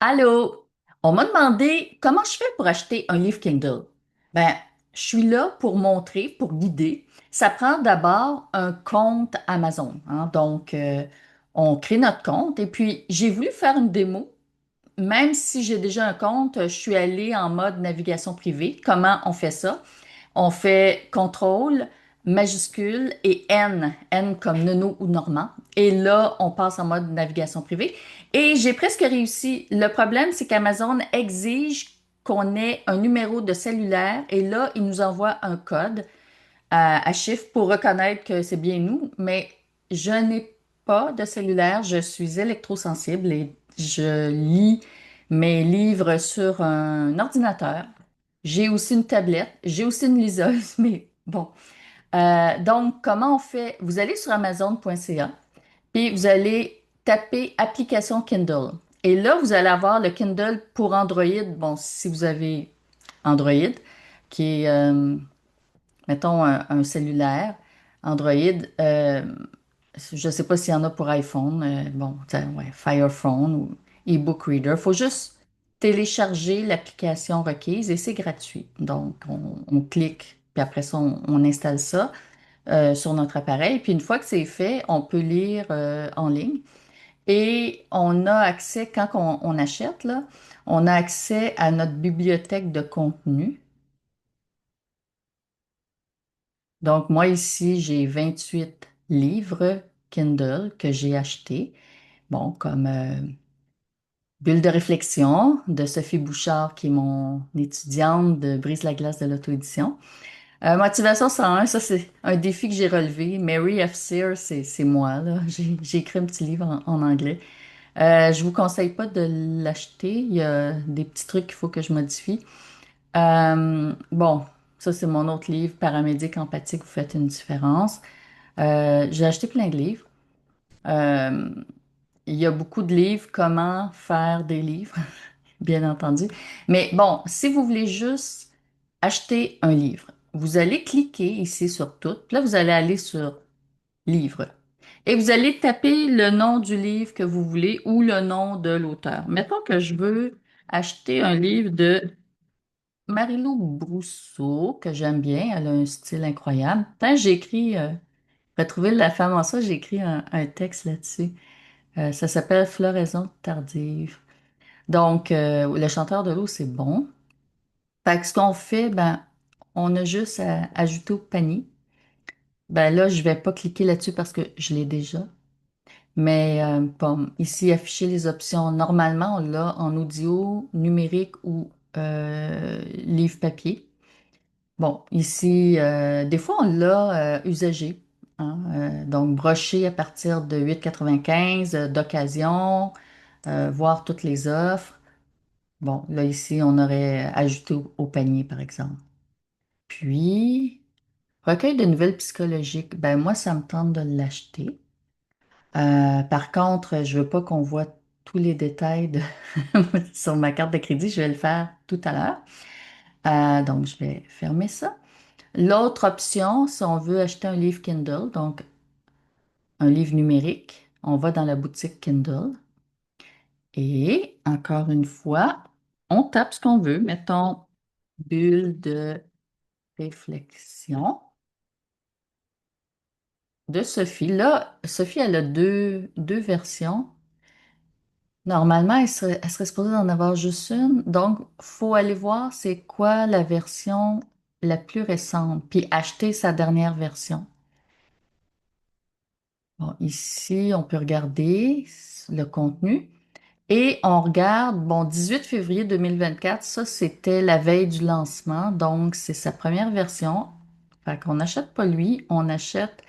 Allô? On m'a demandé comment je fais pour acheter un livre Kindle. Ben, je suis là pour montrer, pour guider. Ça prend d'abord un compte Amazon, hein. Donc, on crée notre compte et puis j'ai voulu faire une démo. Même si j'ai déjà un compte, je suis allée en mode navigation privée. Comment on fait ça? On fait contrôle, majuscule et N, N comme Nono ou Normand. Et là, on passe en mode navigation privée. Et j'ai presque réussi. Le problème, c'est qu'Amazon exige qu'on ait un numéro de cellulaire et là, il nous envoie un code à chiffre pour reconnaître que c'est bien nous. Mais je n'ai pas de cellulaire, je suis électrosensible et je lis mes livres sur un ordinateur. J'ai aussi une tablette, j'ai aussi une liseuse, mais bon. Donc, comment on fait? Vous allez sur amazon.ca, puis vous allez taper application Kindle. Et là, vous allez avoir le Kindle pour Android. Bon, si vous avez Android, qui est, mettons, un cellulaire Android. Je ne sais pas s'il y en a pour iPhone. Bon, ouais, Fire Phone ou eBook Reader. Il faut juste télécharger l'application requise et c'est gratuit. Donc, on clique, puis après ça, on installe ça sur notre appareil. Puis une fois que c'est fait, on peut lire en ligne. Et on a accès, quand on achète, là, on a accès à notre bibliothèque de contenu. Donc, moi ici, j'ai 28 livres Kindle que j'ai achetés. Bon, comme Bulle de réflexion de Sophie Bouchard, qui est mon étudiante de Brise la glace de l'auto-édition. Motivation 101, ça c'est un défi que j'ai relevé. Mary F. Sear, c'est moi, là. J'ai écrit un petit livre en anglais. Je vous conseille pas de l'acheter. Il y a des petits trucs qu'il faut que je modifie. Bon, ça c'est mon autre livre, Paramédic empathique, vous faites une différence. J'ai acheté plein de livres. Euh, il y a beaucoup de livres, comment faire des livres, bien entendu. Mais bon, si vous voulez juste acheter un livre, vous allez cliquer ici sur tout. Puis là, vous allez aller sur livre. Et vous allez taper le nom du livre que vous voulez ou le nom de l'auteur. Mettons que je veux acheter un livre de Marie-Lou Brousseau, que j'aime bien. Elle a un style incroyable. Quand j'ai écrit Retrouver la femme en soi, j'ai écrit un texte là-dessus. Ça s'appelle Floraison tardive. Donc, le chanteur de l'eau, c'est bon. Fait que ce qu'on fait, ben, on a juste à ajouter au panier. Ben là, je vais pas cliquer là-dessus parce que je l'ai déjà. Mais bon, ici, afficher les options. Normalement, on l'a en audio, numérique ou livre papier. Bon, ici, des fois, on l'a usagé, hein, donc, broché à partir de 8,95 d'occasion, voir toutes les offres. Bon, là, ici, on aurait ajouté au panier, par exemple. Puis, recueil de nouvelles psychologiques. Ben, moi, ça me tente de l'acheter. Par contre, je veux pas qu'on voit tous les détails sur ma carte de crédit. Je vais le faire tout à l'heure. Donc, je vais fermer ça. L'autre option, si on veut acheter un livre Kindle, donc un livre numérique, on va dans la boutique Kindle et encore une fois, on tape ce qu'on veut. Mettons bulle de réflexion de Sophie. Là, Sophie, elle a deux versions. Normalement, elle serait supposée d'en avoir juste une. Donc, faut aller voir c'est quoi la version la plus récente, puis acheter sa dernière version. Bon, ici, on peut regarder le contenu et on regarde, bon, 18 février 2024, ça c'était la veille du lancement, donc c'est sa première version. Fait qu'on n'achète pas lui, on achète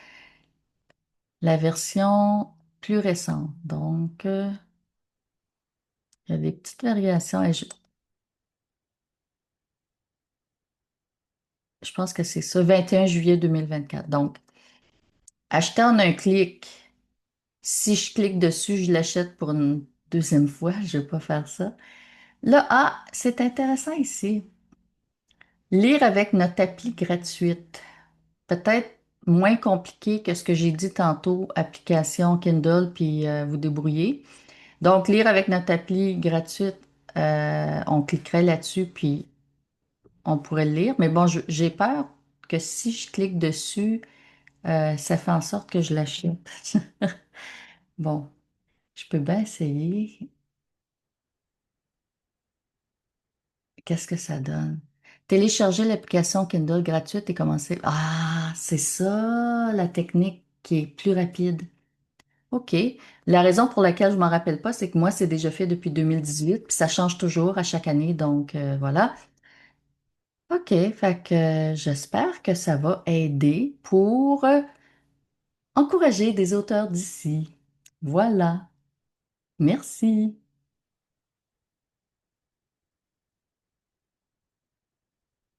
la version plus récente. Donc, il y a des petites variations et je pense que c'est ça, 21 juillet 2024. Donc, acheter en un clic. Si je clique dessus, je l'achète pour une deuxième fois. Je ne vais pas faire ça. Là, ah, c'est intéressant ici. Lire avec notre appli gratuite. Peut-être moins compliqué que ce que j'ai dit tantôt, application Kindle, puis vous débrouillez. Donc, lire avec notre appli gratuite, on cliquerait là-dessus, puis on pourrait le lire. Mais bon, j'ai peur que si je clique dessus, ça fait en sorte que je l'achète. Bon, je peux bien essayer. Qu'est-ce que ça donne? Télécharger l'application Kindle gratuite et commencer. Ah, c'est ça, la technique qui est plus rapide. OK. La raison pour laquelle je m'en rappelle pas, c'est que moi, c'est déjà fait depuis 2018, puis ça change toujours à chaque année. Donc, voilà. OK. Fait que j'espère que ça va aider pour encourager des auteurs d'ici. Voilà. Merci.